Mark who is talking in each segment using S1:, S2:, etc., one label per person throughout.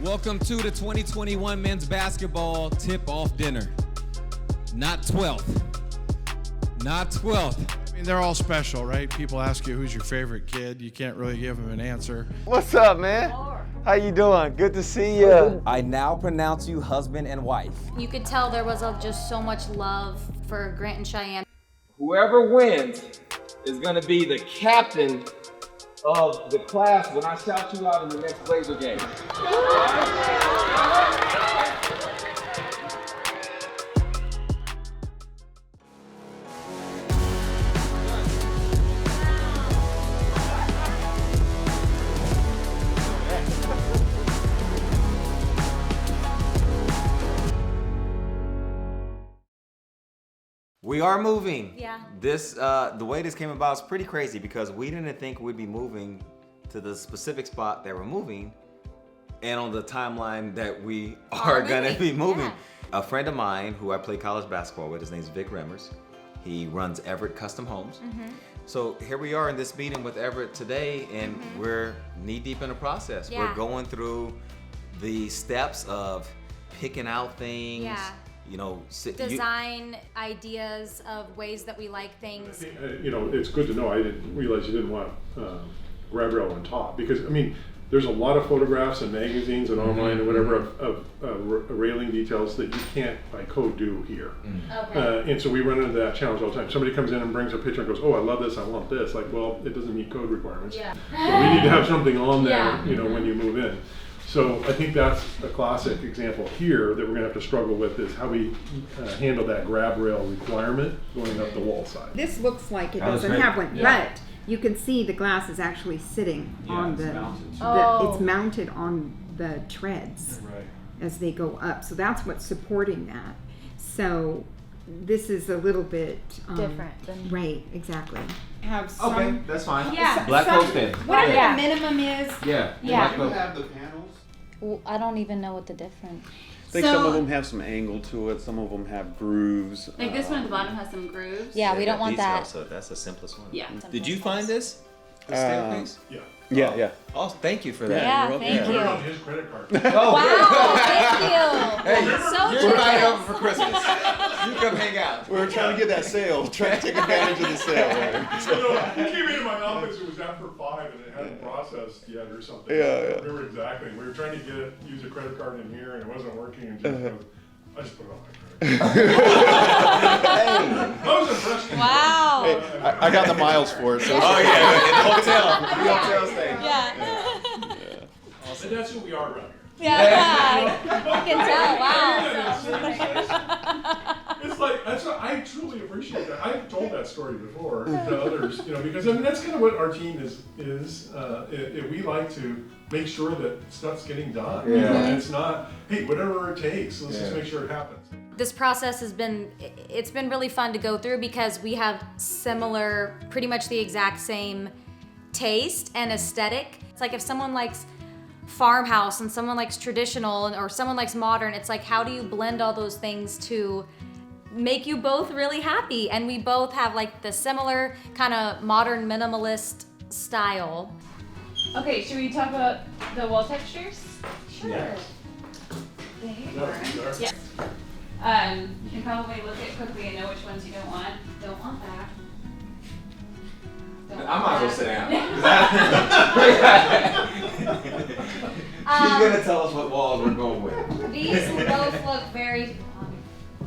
S1: Welcome to the 2021 men's basketball tip-off dinner. Not 12th. Not 12th.
S2: I mean, they're all special, right? People ask you who's your favorite kid. You can't really give them an answer.
S3: What's up, man? How you doing? Good to see you.
S4: I now pronounce you husband and wife.
S5: You could tell there was just so much love for Grant and Cheyenne.
S3: Whoever wins is gonna be the captain of the class when I shout you out in the next Blazer game.
S4: We are moving.
S5: Yeah.
S4: This, the way this came about is pretty crazy because we didn't think we'd be moving to the specific spot that we're moving and on the timeline that we are gonna be moving.
S5: Yeah.
S4: A friend of mine who I play college basketball with, his name's Vic Remmers. He runs Everett Custom Homes. So here we are in this meeting with Everett today and we're knee deep in the process.
S5: Yeah.
S4: We're going through the steps of picking out things.
S5: Yeah.
S4: You know,
S5: Design ideas of ways that we like things.
S6: You know, it's good to know. I didn't realize you didn't want grab rail on top because I mean, there's a lot of photographs and magazines and online and whatever of railing details that you can't by code do here.
S5: Okay.
S6: And so we run into that challenge all the time. Somebody comes in and brings a picture and goes, "Oh, I love this. I want this." Like, well, it doesn't meet code requirements.
S5: Yeah.
S6: But we need to have something on there,
S5: Yeah.
S6: you know, when you move in. So I think that's a classic example here that we're gonna have to struggle with is how we handle that grab rail requirement going up the wall side.
S7: This looks like it
S4: I was
S7: doesn't
S4: ready.
S7: have one,
S4: Yeah.
S7: but you can see the glass is actually sitting on
S4: it's
S7: the,
S4: mounted.
S7: it's mounted on the treads
S6: Right.
S7: as they go up. So that's what's supporting that. So this is a little bit
S5: Different than-
S7: right, exactly. Have some,
S4: Okay, that's fine.
S5: Yeah.
S4: Black
S7: some-
S4: post in.
S7: whatever
S5: Yeah.
S7: the minimum is.
S4: Yeah.
S5: Yeah.
S4: Black post.
S8: have the panels?
S5: Well, I don't even know what the difference.
S8: I think some of them have some angle to it, some of them have grooves.
S9: Like this one at the bottom has some grooves.
S5: Yeah, we don't want
S4: Detail,
S5: that.
S4: So that's the simplest one.
S9: Yeah.
S4: Did you find this? The staircase?
S6: Yeah.
S8: Yeah.
S4: Oh, thank you for that.
S5: Yeah,
S8: you're
S5: thank
S6: Put it on
S5: you.
S6: his credit card.
S4: Oh,
S5: Wow, thank you. So
S4: you're right
S5: generous.
S4: over for Christmas. You come hang out.
S8: We were trying to get that sale, trying to take advantage of the sale.
S6: He came into my office, it was after 5 and it hadn't processed yet or something.
S8: Yeah,
S6: I
S8: yeah.
S6: don't remember exactly. We were trying to use a credit card in here and it wasn't working and just goes, I just put it on my credit card. I was impressed.
S5: Wow.
S8: Hey, I got the miles for it, so.
S4: Oh yeah, in the hotel. The hotel stay.
S5: Yeah.
S6: And that's who we are around here.
S5: Yeah. You can tell. Wow.
S6: It's like, I truly appreciate that. I've told that story before to others, you know, because I mean, that's kind of what our team is we like to make sure that stuff's getting done.
S4: Yeah.
S6: And it's not, hey, whatever it takes, let's just make sure it happens.
S5: This process has been, it's been really fun to go through because we have similar, pretty much the exact same taste and aesthetic. It's like if someone likes farmhouse and someone likes traditional or someone likes modern, it's like how do you blend all those things to make you both really happy? And we both have like the similar kind of modern minimalist style.
S9: Okay, should we talk about the wall textures?
S5: Sure.
S6: Yeah.
S9: Yes. You can probably look at quickly and know which ones you don't want. Don't want that. Don't
S4: I
S9: want
S4: might as well
S9: that.
S4: sit down. She's gonna tell us what walls we're going with.
S5: These both look very,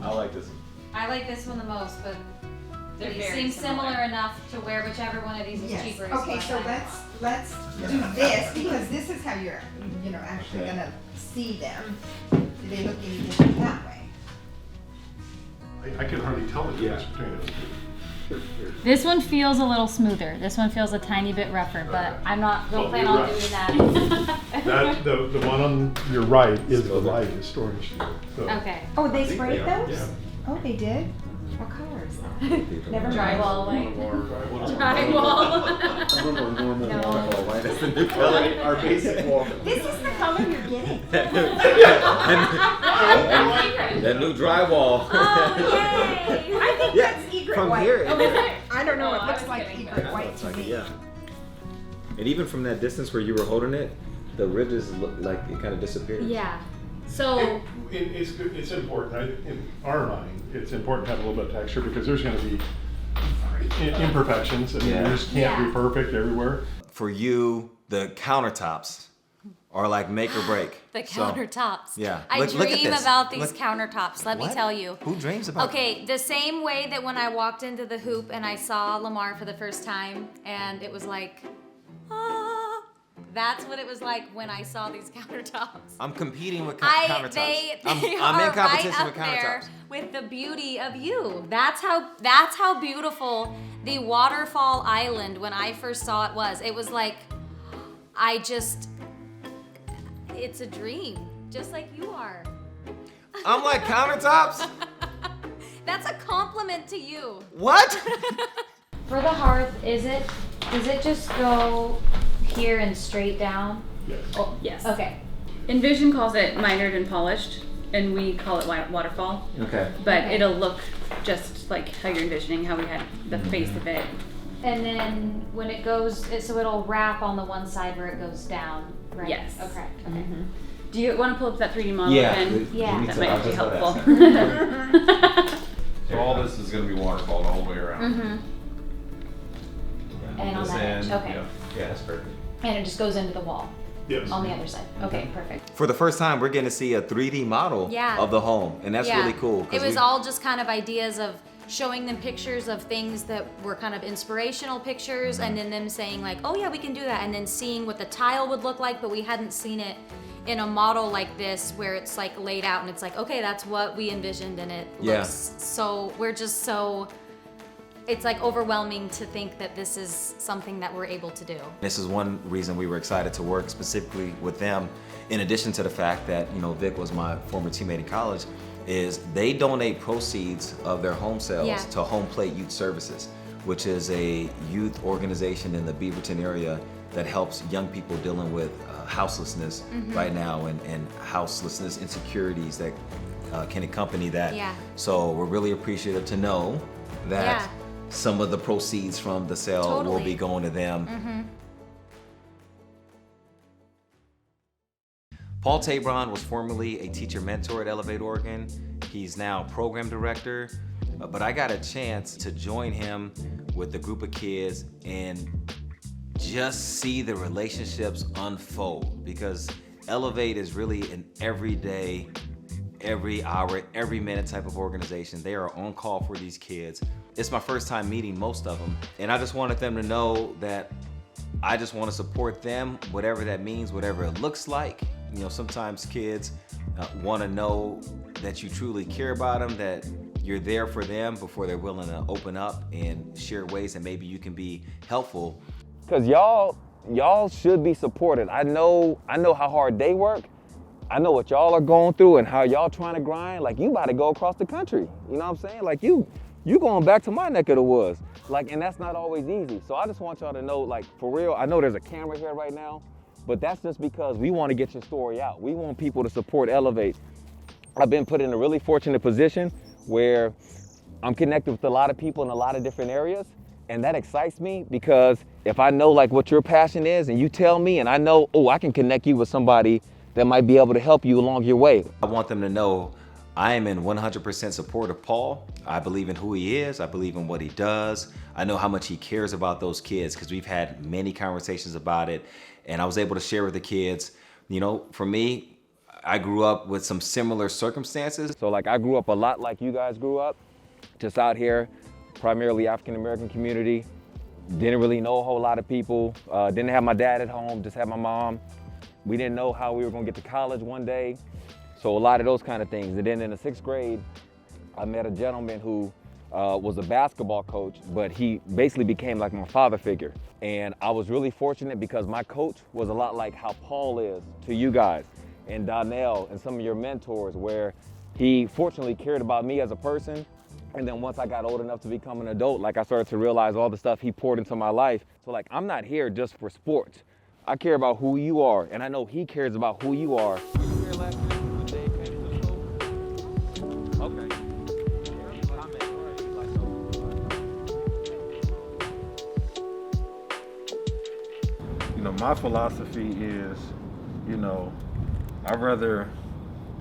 S4: I like this one.
S5: I like this one the most, but
S9: They're
S5: they
S9: very
S5: seem similar enough to wear whichever one of these is
S7: Yes.
S5: cheaper. is
S7: Okay,
S5: what
S7: so
S5: I-
S7: let's do this because this is how you're actually gonna see them. Do they look any different that way?
S6: I can hardly tell the difference between those two.
S9: This one feels a little smoother. This one feels a tiny bit rougher, but
S5: I'm not, don't
S6: Well,
S5: plan
S6: you're
S5: on
S6: right.
S5: doing that.
S6: That, the one on your right is the lightest storage steel. So.
S5: Okay.
S7: Oh, they sprayed those?
S6: Yeah.
S7: Oh, they did? What color is that? Never mind.
S9: drywall light.
S5: Drywall.
S8: Some of them are normal.
S5: No.
S4: Oh, right, that's the new color.
S8: Our basic wall.
S7: This is the color you're getting.
S4: That new drywall.
S5: Oh, yay!
S7: I think
S4: Yeah,
S7: that's egret
S4: from
S7: white.
S4: here,
S7: Oh,
S4: it
S7: is it? I don't know,
S9: Oh,
S7: it
S9: I
S7: looks
S9: was
S7: like
S9: kidding.
S7: egret white to me.
S4: Yeah. And even from that distance where you were holding it, the ridges look like it kind of disappears.
S5: Yeah. So
S6: It's good. It's important. In our mind, it's important to have a little bit of texture because there's going to be imperfections. I mean, you just can't be perfect everywhere.
S4: For you, the countertops are like make or break.
S5: the
S4: So,
S5: countertops.
S4: yeah.
S5: I
S4: Look at
S5: dream
S4: this.
S5: about these
S4: Look-
S5: countertops. Let me
S4: What?
S5: tell you.
S4: Who dreams about
S5: Okay, the same way that when I walked into the hoop and I saw Lamar for the first time, and it was like, ah, that's what it was like when I saw these countertops.
S4: I'm competing with countertops.
S5: They
S4: I'm
S5: are
S4: in competition
S5: right
S4: with
S5: up there
S4: countertops.
S5: with the beauty of you. That's how beautiful the waterfall island when I first saw it was. It was like, it's a dream, just like you are.
S4: I'm like countertops?
S5: That's a compliment to you.
S4: What?
S5: For the hearth, does it just go here and straight down?
S6: Yes.
S5: Oh,
S9: Yes.
S5: okay.
S9: Envision calls it mitered and polished, and we call it waterfall.
S4: Okay.
S9: But
S5: Okay.
S9: it'll look just like how you're envisioning, how we had the face of it.
S5: And then when it goes, so it'll wrap on the one side where it goes down, right?
S9: Yes.
S5: Okay.
S9: Do you want to pull up that 3D model
S4: Yeah.
S9: again?
S5: Yeah.
S9: That might be helpful.
S10: So all this is going to be waterfalled all the way around.
S5: Mm-hmm. And on
S10: This
S5: that edge,
S10: end,
S5: okay.
S10: yeah.
S4: Yeah, that's perfect.
S5: And it just goes into the wall
S6: Yes.
S5: on the other side. Okay, perfect.
S4: For the first time, we're getting to see a 3D model
S5: Yeah.
S4: of the home, and that's
S5: Yeah.
S4: really cool. 'cause
S5: It was
S4: we-
S5: all just kind of ideas of showing them pictures of things that were kind of inspirational pictures, and then them saying like, oh yeah, we can do that, and then seeing what the tile would look like, but we hadn't seen it in a model like this where it's like laid out and it's like, okay, that's what we envisioned, and it
S4: Yeah.
S5: looks so, it's like overwhelming to think that this is something that we're able to do.
S4: This is one reason we were excited to work specifically with them, in addition to the fact that, Vic was my former teammate in college, is they donate proceeds of their home sales to Home Plate Youth Services, which is a youth organization in the Beaverton area that helps young people dealing with houselessness right now and houselessness insecurities that can accompany that.
S5: Yeah.
S4: So we're really appreciative to know that
S5: Yeah.
S4: some of the proceeds from the sale will
S5: Totally.
S4: be going to them. Paul Tabron was formerly a teacher mentor at Elevate Oregon. He's now program director, but I got a chance to join him with a group of kids and just see the relationships unfold, because Elevate is really an everyday, every hour, every minute type of organization. They are on call for these kids. It's my first time meeting most of them, and I just wanted them to know that I just want to support them, whatever that means, whatever it looks like. Sometimes kids want to know that you truly care about them, that you're there for them before they're willing to open up and share ways that maybe you can be helpful.
S11: Cause y'all should be supported. I know how hard they work. I know what y'all are going through and how y'all trying to grind. Like, you about to go across the country. You know what I'm saying? Like, you going back to my neck of the woods. Like, and that's not always easy. So I just want y'all to know, like, for real, I know there's a camera here right now, but that's just because we want to get your story out. We want people to support Elevate. I've been put in a really fortunate position where I'm connected with a lot of people in a lot of different areas. And that excites me, because if I know like what your passion is and you tell me, and I know, I can connect you with somebody that might be able to help you along your way.
S4: I want them to know I am in 100% support of Paul. I believe in who he is. I believe in what he does. I know how much he cares about those kids, because we've had many conversations about it. And I was able to share with the kids, for me, I grew up with some similar circumstances.
S11: So like, I grew up a lot like you guys grew up, just out here, primarily African-American community. Didn't really know a whole lot of people. Didn't have my dad at home, just had my mom. We didn't know how we were gonna get to college one day. So a lot of those kind of things. And then in the 6th grade, I met a gentleman who was a basketball coach, but he basically became like my father figure. And I was really fortunate because my coach was a lot like how Paul is to you guys, and Donnell and some of your mentors, where he fortunately cared about me as a person. And then once I got old enough to become an adult, like, I started to realize all the stuff he poured into my life. So like, I'm not here just for sports. I care about who you are, and I know he cares about who you are. Okay.
S6: My philosophy is
S12: you know, I'd rather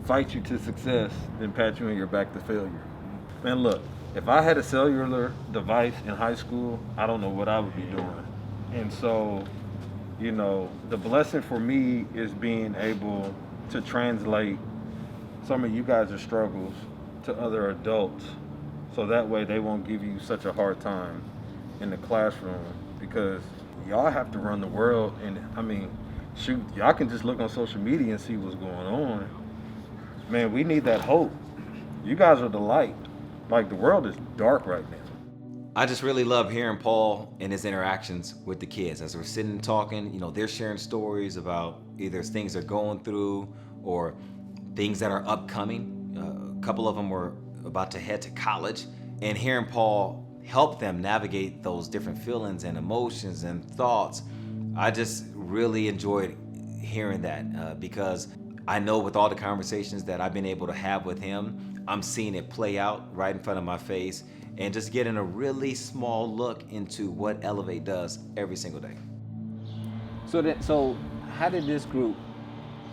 S12: fight you to success than pat you on your back to failure. Man, look, if I had a cellular device in high school, I don't know what I would be doing. And so, you know, the blessing for me is being able to translate some of you guys' struggles to other adults, so that way they won't give you such a hard time in the classroom, because y'all have to run the world. And I mean, shoot, y'all can just look on social media and see what's going on. Man, we need that hope. You guys are the light. Like, the world is dark right now.
S4: I just really love hearing Paul and his interactions with the kids. As we're sitting and talking, you know, they're sharing stories about either things they're going through or things that are upcoming. A couple of them were about to head to college, and hearing Paul help them navigate those different feelings and emotions and thoughts, I just really enjoyed hearing that because I know with all the conversations that I've been able to have with him, I'm seeing it play out right in front of my face, and just getting a really small look into what Elevate does every single day.
S11: So how did this group,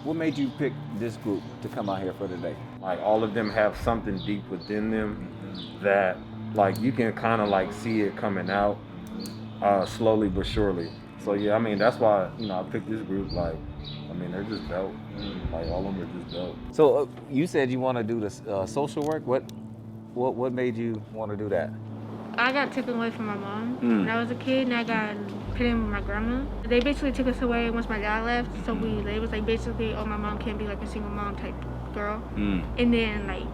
S11: what made you pick this group to come out here for today?
S12: Like, all of them have something deep within them that, like, you can kind of like see it coming out slowly but surely. So yeah, I mean, that's why, you know, I picked this group. Like, I mean, they're just dope. Like, all of them are just dope.
S11: So you said you want to do this social work. What made you want to do that?
S13: I got taken away from my mom when I was a kid, and I got put in with my grandma. They basically took us away once my dad left, so they was like basically, oh, my mom can't be like a single mom type girl. And then like,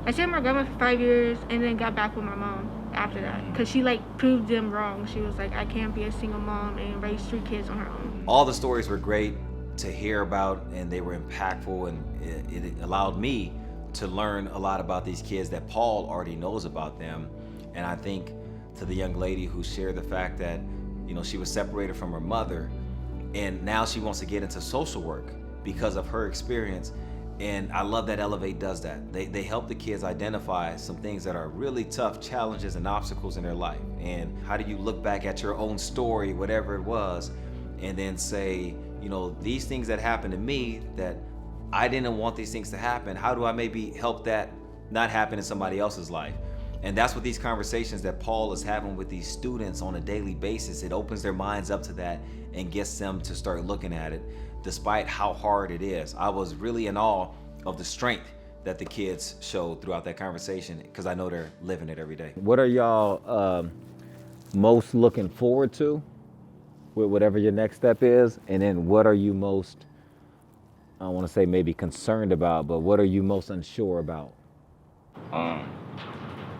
S13: I stayed with my grandma for 5 years, and then got back with my mom after that, because she like proved them wrong. She was like, I can't be a single mom and raise 3 kids on her own.
S4: All the stories were great to hear about, and they were impactful, and it allowed me to learn a lot about these kids that Paul already knows about them. And I think to the young lady who shared the fact that, you know, she was separated from her mother, and now she wants to get into social work because of her experience. And I love that Elevate does that. They help the kids identify some things that are really tough challenges and obstacles in their life. And how do you look back at your own story, whatever it was, and then say, you know, these things that happened to me that I didn't want these things to happen, how do I maybe help that not happen in somebody else's life? And that's what these conversations that Paul is having with these students on a daily basis, it opens their minds up to that and gets them to start looking at it, despite how hard it is. I was really in awe of the strength that the kids showed throughout that conversation, because I know they're living it every day.
S11: What are y'all most looking forward to with whatever your next step is? And then what are you most, I don't want to say maybe concerned about, but what are you most unsure about?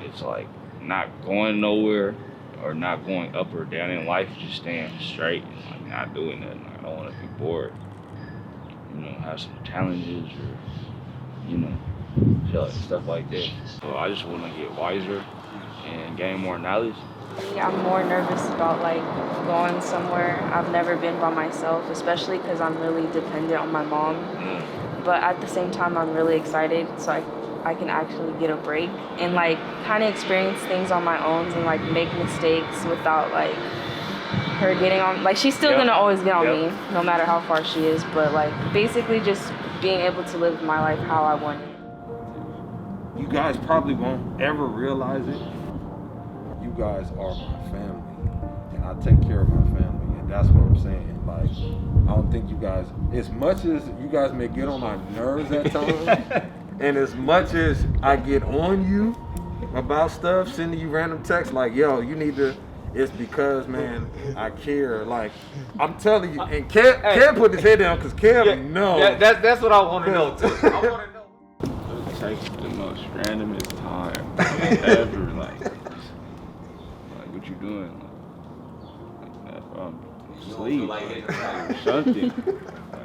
S14: It's like not going nowhere or not going up or down in life, just staying straight and like not doing nothing. I don't want to be bored. You know, have some challenges or, you know, stuff like that. So I just want to get wiser and gain more knowledge.
S15: I'm more nervous about like going somewhere I've never been by myself, especially because I'm really dependent on my mom. But at the same time, I'm really excited, so I can actually get a break and like kind of experience things on my own and like make mistakes without like her getting on. Like, she's still gonna always get on me no matter how far she is, but like basically just being able to live my life how I want it.
S12: You guys probably won't ever realize it. You guys are my family, and I take care of my family, and that's what I'm saying. Like, I don't think you guys, as much as you guys may get on my nerves at times, and as much as I get on you about stuff, sending you random texts like, yo, you need to, it's because, man, I care. Like, I'm telling you, and Cam put his head down because Cam knows.
S1: That's what I want to know, too. I want to know.
S14: It takes the most randomest time ever. Like what you doing? Like sleep or something.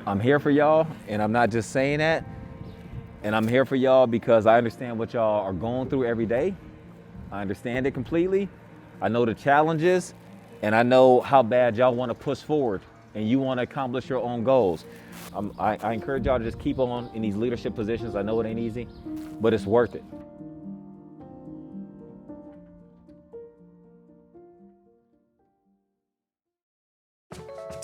S11: I'm here for y'all, and I'm not just saying that. And I'm here for y'all because I understand what y'all are going through every day. I understand it completely. I know the challenges, and I know how bad y'all want to push forward, and you want to accomplish your own goals. I encourage y'all to just keep on in these leadership positions. I know it ain't easy, but it's worth it.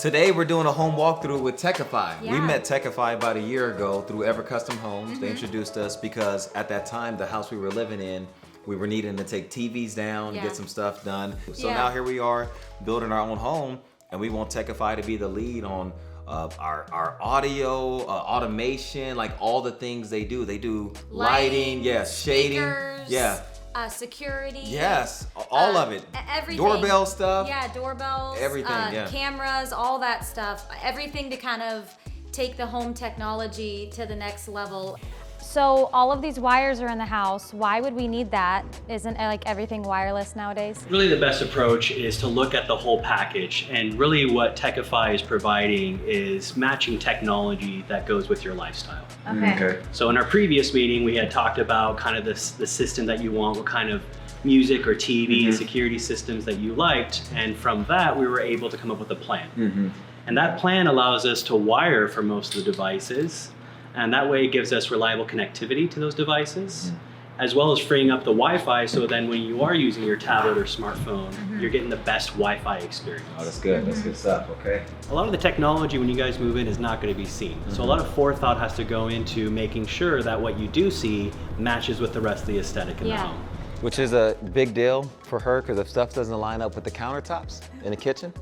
S4: Today we're doing a home walkthrough with Techifi.
S5: Yeah.
S4: We met Techifi about a year ago through Everett Custom Homes. They introduced us because at that time, the house we were living in, we were needing to take TVs down, get some stuff done. So now here we are building our own home, and we want Techifi to be the lead on our audio, automation, like all the things they do. They do lighting, shading,
S5: speakers, security.
S4: Yes, all of it.
S5: Everything.
S4: Doorbell stuff.
S5: Yeah, doorbells.
S4: Everything,
S5: cameras, all that stuff. Everything to kind of take the home technology to the next level.
S16: So all of these wires are in the house. Why would we need that? Isn't like everything wireless nowadays?
S17: Really the best approach is to look at the whole package, and really what Techifi is providing is matching technology that goes with your lifestyle.
S16: Okay.
S17: So in our previous meeting, we had talked about kind of the system that you want, what kind of music or TV and security systems that you liked, and from that we were able to come up with a plan. And that plan allows us to wire for most of the devices, and that way it gives us reliable connectivity to those devices, as well as freeing up the Wi-Fi, so then when you are using your tablet or smartphone, you're getting the best Wi-Fi experience.
S4: Oh, that's good. That's good stuff, okay.
S17: A lot of the technology when you guys move in is not going to be seen. So a lot of forethought has to go into making sure that what you do see matches with the rest of the aesthetic in the home.
S4: Which is a big deal for her, because if stuff doesn't line up with the countertops in the kitchen,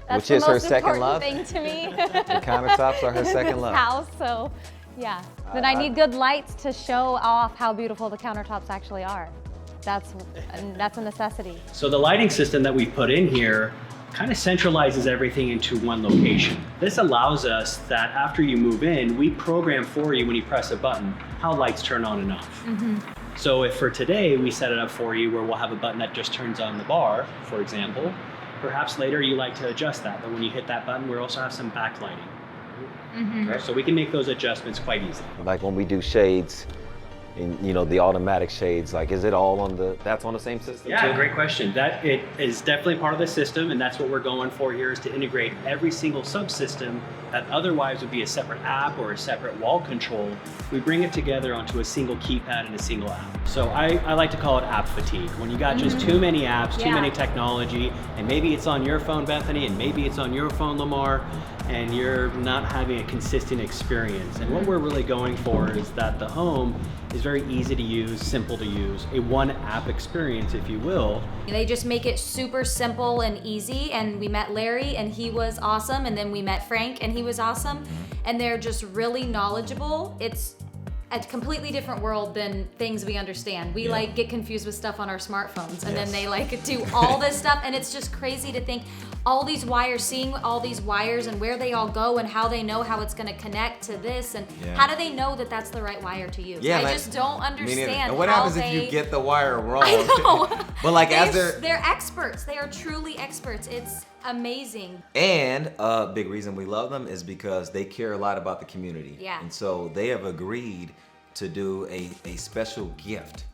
S16: That's
S4: which is her
S16: the most
S4: second love.
S16: important thing to me.
S4: The countertops are her second love.
S16: House, so yeah. Then I need good lights to show off how beautiful the countertops actually are. That's a necessity.
S17: So the lighting system that we put in here kind of centralizes everything into one location. This allows us that after you move in, we program for you when you press a button how lights turn on and off. So if for today we set it up for you where we'll have a button that just turns on the bar, for example, perhaps later you like to adjust that, but when you hit that button, we also have some backlighting. So we can make those adjustments quite easy.
S4: Like when we do shades, and the automatic shades, like is it all on that's on the same system
S17: Yeah,
S4: too?
S17: great question. That it is definitely part of the system, and that's what we're going for here, is to integrate every single subsystem that otherwise would be a separate app or a separate wall control. We bring it together onto a single keypad and a single app. So I like to call it app fatigue. When you got just too many apps, too many technology, and maybe it's on your phone, Bethany, and maybe it's on your phone, Lamar, and you're not having a consistent experience. And what we're really going for is that the home is very easy to use, simple to use, a one app experience, if you will.
S5: They just make it super simple and easy, and we met Larry and he was awesome, and then we met Frank and he was awesome, and they're just really knowledgeable. It's a completely different world than things we understand. We like get confused with stuff on our smartphones, and then they like do all this stuff, and it's just crazy to think all these wires, seeing all these wires and where they all go and how they know how it's gonna connect to this, and how do they know that that's the right wire to use? I just don't understand.
S4: And what
S5: how
S4: happens if you get the wire wrong?
S5: I know.
S4: But like
S5: they're experts. They are truly experts. It's amazing.
S4: And a big reason we love them is because they care a lot about the community.
S5: Yeah.
S4: And so they have agreed to do a special gift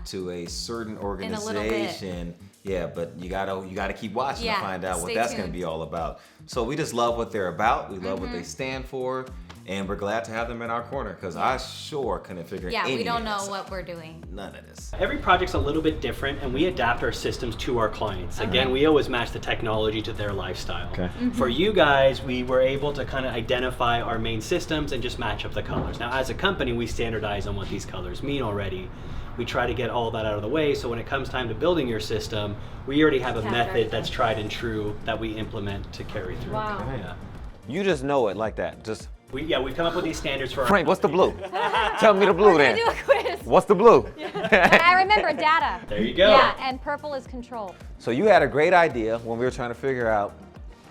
S4: to a certain organization. Yeah, but you gotta keep watching to find out what that's gonna be all about. So we just love what they're about. We love what they stand for, and we're glad to have them in our corner, because I sure couldn't figure any
S5: we don't
S4: of
S5: know
S4: this
S5: what we're doing.
S4: None of this.
S17: Every project's a little bit different, and we adapt our systems to our clients. Again, we always match the technology to their lifestyle. For you guys, we were able to kind of identify our main systems and just match up the colors. Now, as a company, we standardize on what these colors mean already. We try to get all that out of the way, so when it comes time to building your system, we already have a method that's tried and true that we implement to carry through.
S16: Wow.
S4: You just know it like that. Just
S17: we've come up with these standards for
S4: Frank, what's the blue? Tell me the blue then.
S16: Do a quiz.
S4: What's the blue?
S16: I remember data.
S17: There you go.
S16: Yeah, and purple is control.
S4: So you had a great idea when we were trying to figure out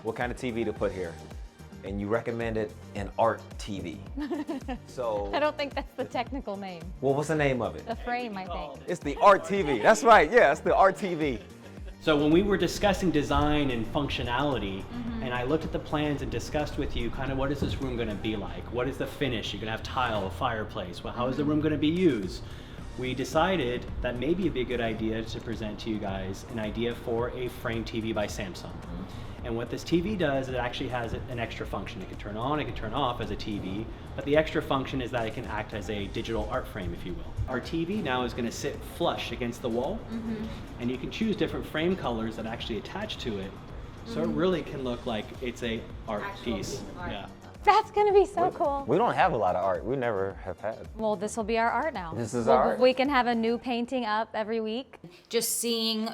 S4: what kind of TV to put here, and you recommended an art TV. So
S16: I don't think that's the technical name.
S4: Well, what's the name of it?
S16: The frame, I think.
S4: It's the art TV. That's right. Yeah, it's the art TV.
S17: So when we were discussing design and functionality, and I looked at the plans and discussed with you kind of what is this room going to be like? What is the finish? You're going to have tile, a fireplace. Well, how is the room going to be used? We decided that maybe it'd be a good idea to present to you guys an idea for a frame TV by Samsung. And what this TV does, it actually has an extra function. It can turn on, it can turn off as a TV, but the extra function is that it can act as a digital art frame, if you will. Our TV now is going to sit flush against the wall, and you can choose different frame colors that actually attach to it So it really can look like it's a art piece.
S5: art.
S17: Yeah.
S16: That's gonna be so cool.
S11: We don't have a lot of art. We never have had.
S16: Well, this will be our art now.
S11: This is our art.
S16: We can have a new painting up every week.
S5: Just seeing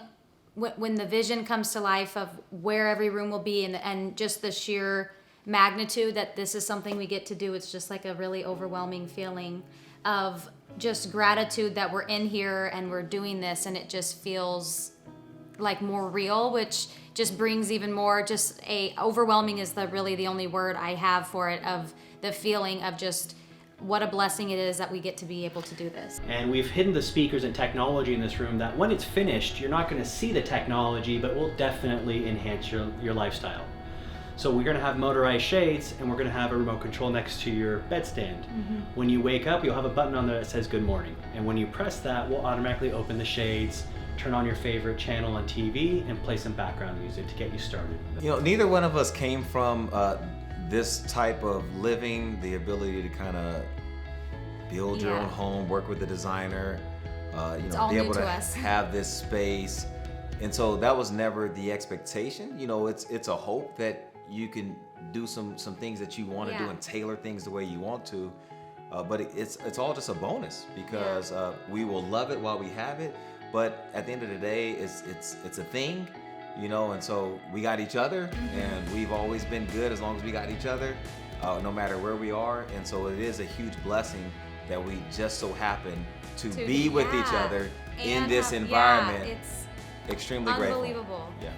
S5: when the vision comes to life of where every room will be and just the sheer magnitude that this is something we get to do, it's just like a really overwhelming feeling of just gratitude that we're in here and we're doing this, and it just feels like more real, which just brings even more, just overwhelming is really the only word I have for it, of the feeling of just what a blessing it is that we get to be able to do this.
S17: And we've hidden the speakers and technology in this room that when it's finished, you're not going to see the technology, but will definitely enhance your lifestyle. So we're going to have motorized shades, and we're going to have a remote control next to your bedstand. When you wake up, you'll have a button on there that says good morning. And when you press that, we'll automatically open the shades, turn on your favorite channel on TV, and play some background music to get you started.
S4: You know, neither one of us came from this type of living, the ability to kind of build your own home, work with a designer, be able to have this space. And so that was never the expectation. You know, it's a hope that you can do some things that you want to do and tailor things the way you want to. But it's all just a bonus because we will love it while we have it. But at the end of the day, it's a thing, you know, and so we got each other, and we've always been good as long as we got each other, no matter where we are. And so it is a huge blessing that we just so happen to be with each other in this environment.
S5: It's
S4: extremely grateful.
S5: unbelievable.
S4: Yeah.